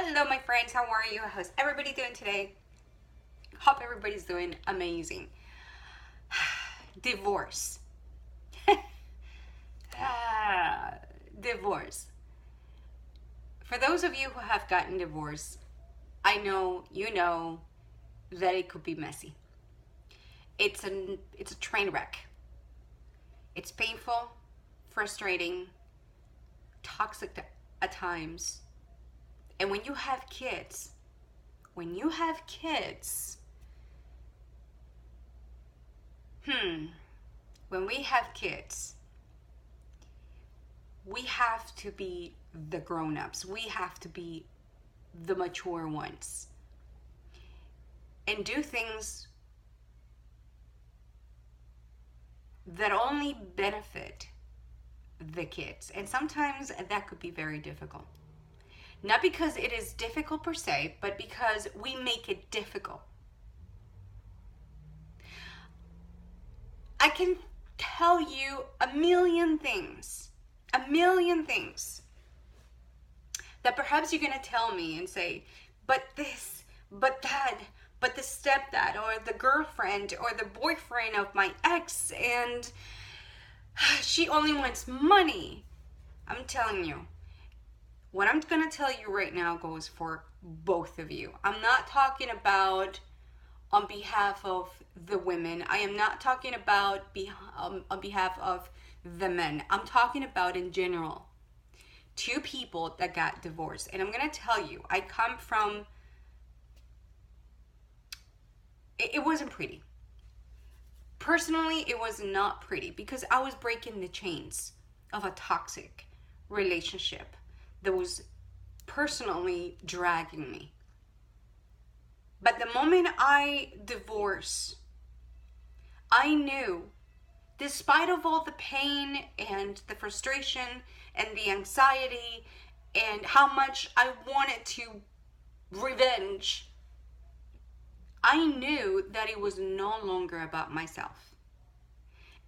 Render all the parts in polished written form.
Hello, my friends. How are you? How's everybody doing today? Hope everybody's doing amazing. Divorce. Ah, divorce. For those of you who have gotten divorced, I know you know that it could be messy. It's a train wreck. It's painful, frustrating, toxic at times. And when you have kids, when we have kids, we have to be the grown-ups. We have to be the mature ones and do things that only benefit the kids. And sometimes that could be very difficult. Not because it is difficult per se, but because we make it difficult. I can tell you a million things that perhaps you're going to tell me and say, but this, but that, but the stepdad or the girlfriend or the boyfriend of my ex, and she only wants money. I'm telling you, what I'm going to tell you right now goes for both of you. I'm not talking about on behalf of the women. I am not talking about on behalf of the men. I'm talking about in general. Two people that got divorced. And I'm going to tell you, I come from, it wasn't pretty. Personally, it was not pretty because I was breaking the chains of a toxic relationship that was personally dragging me. But the moment I divorced, I knew, despite of all the pain and the frustration and the anxiety and how much I wanted to revenge, I knew that it was no longer about myself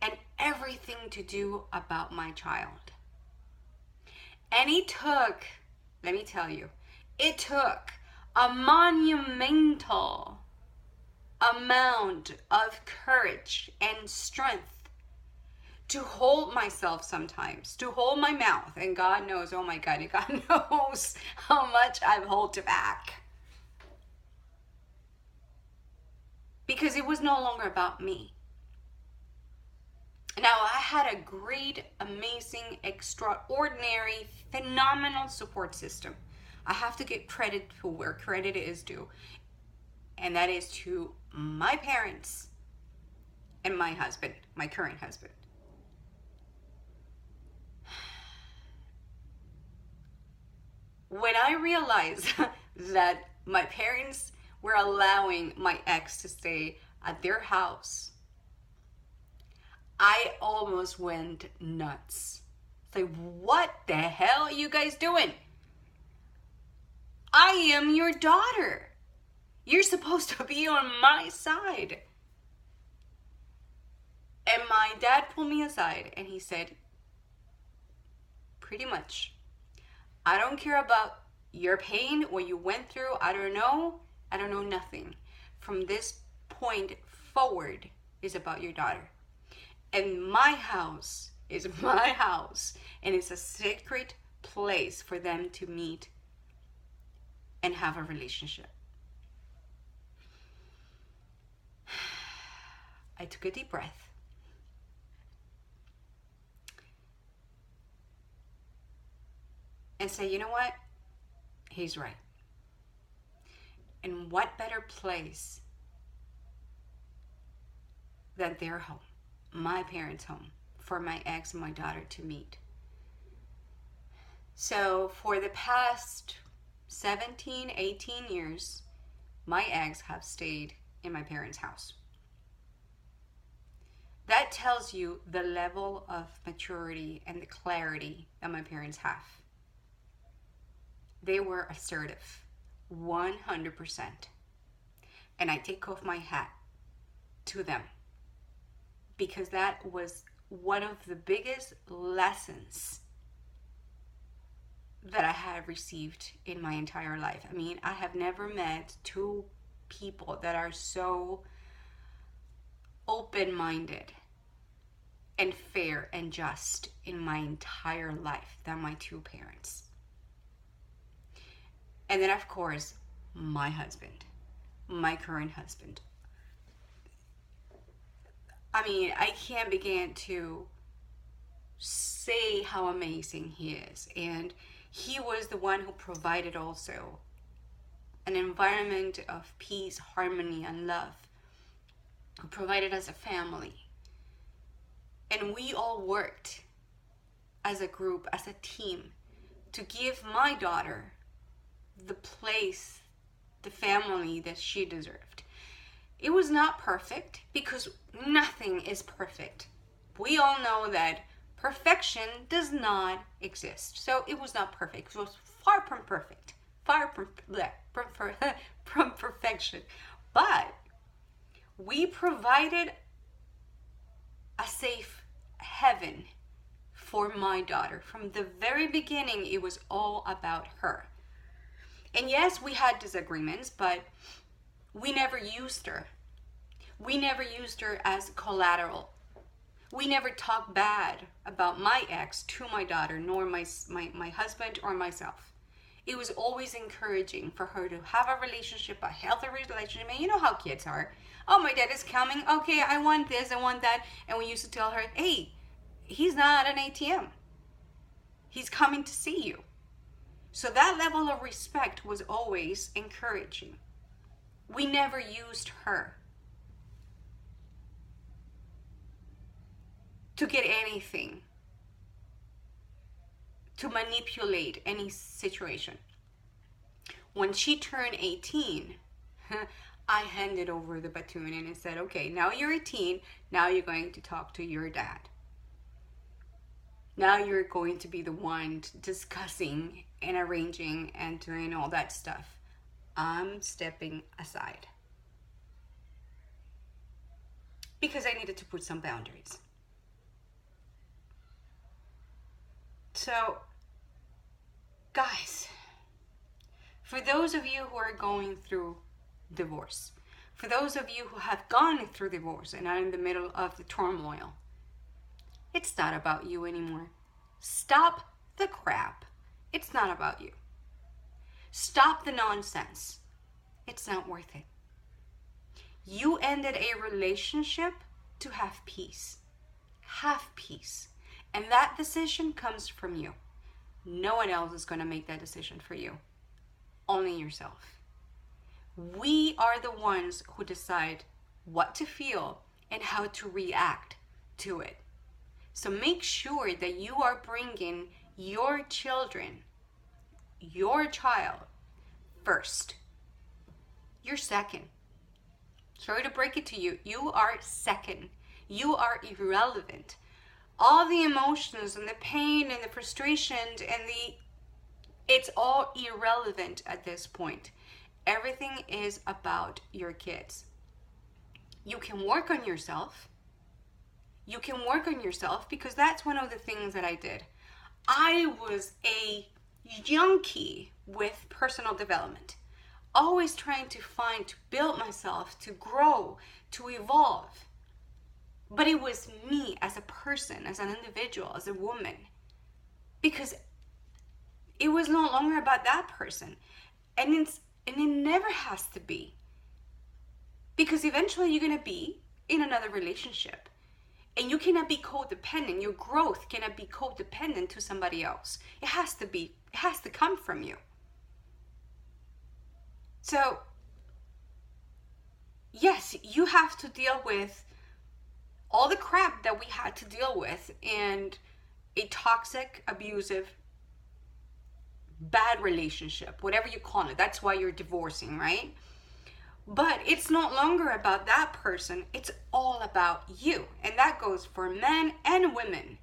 and everything to do about my child. And it took, let me tell you, it took a monumental amount of courage and strength to hold myself sometimes, to hold my mouth. And God knows, oh my God, God knows how much I've held back. Because it was no longer about me. Now, I had a great, amazing, extraordinary, phenomenal support system. I have to give credit to where credit is due. And that is to my parents and my husband, my current husband. When I realized that my parents were allowing my ex to stay at their house, I almost went nuts. It's like, what the hell are you guys doing? I am your daughter. You're supposed to be on my side. And my dad pulled me aside and he said, pretty much, I don't care about your pain, what you went through. I don't know nothing. From this point forward is about your daughter. And my house is my house. And it's a sacred place for them to meet and have a relationship. I took a deep breath. And say, you know what? He's right. And what better place than their home, my parents' home, for my ex and my daughter to meet. So for the past 17, 18 years, my ex have stayed in my parents' house. That tells you the level of maturity and the clarity that my parents have. They were assertive, 100%. And I take off my hat to them because that was one of the biggest lessons that I have received in my entire life. I mean, I have never met two people that are so open-minded and fair and just in my entire life than my two parents. And then, of course, my husband, my current husband. I mean, I can't begin to say how amazing he is. And he was the one who provided also an environment of peace, harmony, and love, who provided us a family. And we all worked as a group, as a team, to give my daughter the place, the family that she deserved. It was not perfect, because nothing is perfect. We all know that perfection does not exist. So it was not perfect. It was far from perfect. Far from perfection. But we provided a safe heaven for my daughter. From the very beginning, it was all about her. And yes, we had disagreements, but we never used her. We never used her as collateral. We never talked bad about my ex to my daughter, nor my husband or myself. It was always encouraging for her to have a relationship, a healthy relationship. And you know how kids are. Oh, my dad is coming. Okay, I want this, I want that. And we used to tell her, hey, he's not an ATM. He's coming to see you. So that level of respect was always encouraging. We never used her to get anything, to manipulate any situation. When she turned 18, I handed over the baton and I said, okay, now you're 18, now you're going to talk to your dad. Now you're going to be the one discussing and arranging and doing all that stuff. I'm stepping aside. Because I needed to put some boundaries. So, guys, for those of you who are going through divorce, for those of you who have gone through divorce and are in the middle of the turmoil, it's not about you anymore. Stop the crap. It's not about you. Stop the nonsense. It's not worth it. You ended a relationship to have peace. Have peace. And that decision comes from you. No one else is going to make that decision for you. Only yourself. We are the ones who decide what to feel and how to react to it. So make sure that you are bringing your children, your child, first. You're second. Sorry to break it to you. You are second. You are irrelevant. All the emotions and the pain and the frustration and it's all irrelevant at this point. Everything is about your kids. You can work on yourself. You can work on yourself, because that's one of the things that I did. I was a junkie with personal development. Always trying to build myself, to grow, to evolve. But it was me as a person, as an individual, as a woman. Because it was no longer about that person. And it never has to be. Because eventually you're going to be in another relationship. And you cannot be codependent. Your growth cannot be codependent to somebody else. It has to come from you. So, yes, you have to deal with all the crap that we had to deal with in a toxic, abusive, bad relationship, whatever you call it. That's why you're divorcing, right? But it's no longer about that person. It's all about you. And that goes for men and women.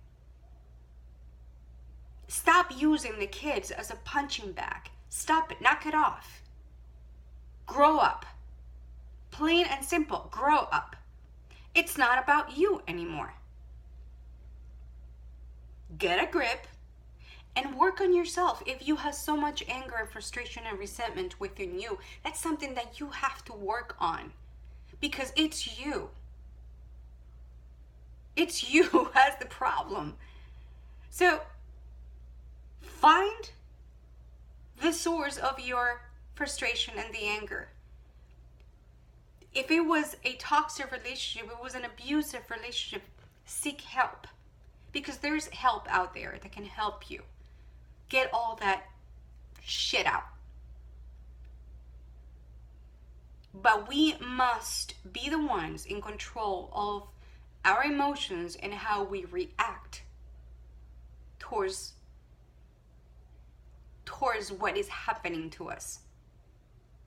Stop using the kids as a punching bag. Stop it. Knock it off. Grow up. Plain and simple. Grow up. It's not about you anymore. Get a grip and work on yourself. If you have so much anger and frustration and resentment within you, that's something that you have to work on, because it's you. It's you who has the problem. So find the source of your frustration and the anger. If it was a toxic relationship, it was an abusive relationship, seek help, because there's help out there that can help you get all that shit out. But we must be the ones in control of our emotions and how we react towards what is happening to us.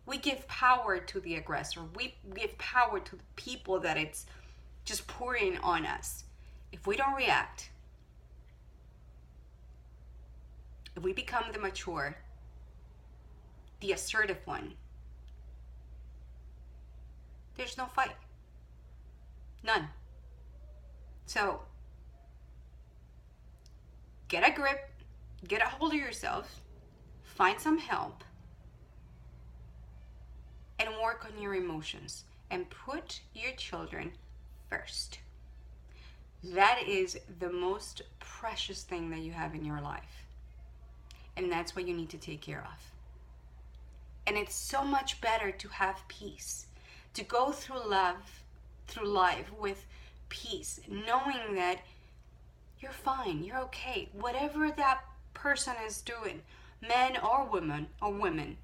We give power to the aggressor. We give power to the people that it's just pouring on us. If we don't react, if we become the mature, the assertive one, there's no fight. None. So, get a grip, get a hold of yourself, find some help, and work on your emotions, and put your children first. That is the most precious thing that you have in your life. And that's what you need to take care of. And it's so much better to have peace, to go through life with peace, knowing that you're fine, you're okay. Whatever that person is doing, men or women,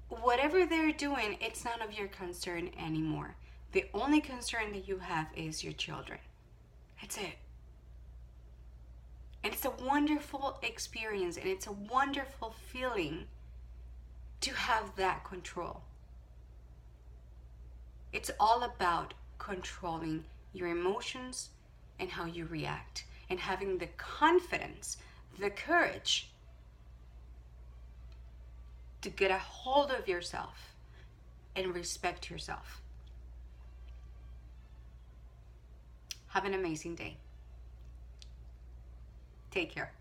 whatever they're doing, it's none of your concern anymore. The only concern that you have is your children. That's it. And it's a wonderful experience, and it's a wonderful feeling to have that control. It's all about controlling your emotions and how you react, and having the confidence, the courage to get a hold of yourself and respect yourself. Have an amazing day. Take care.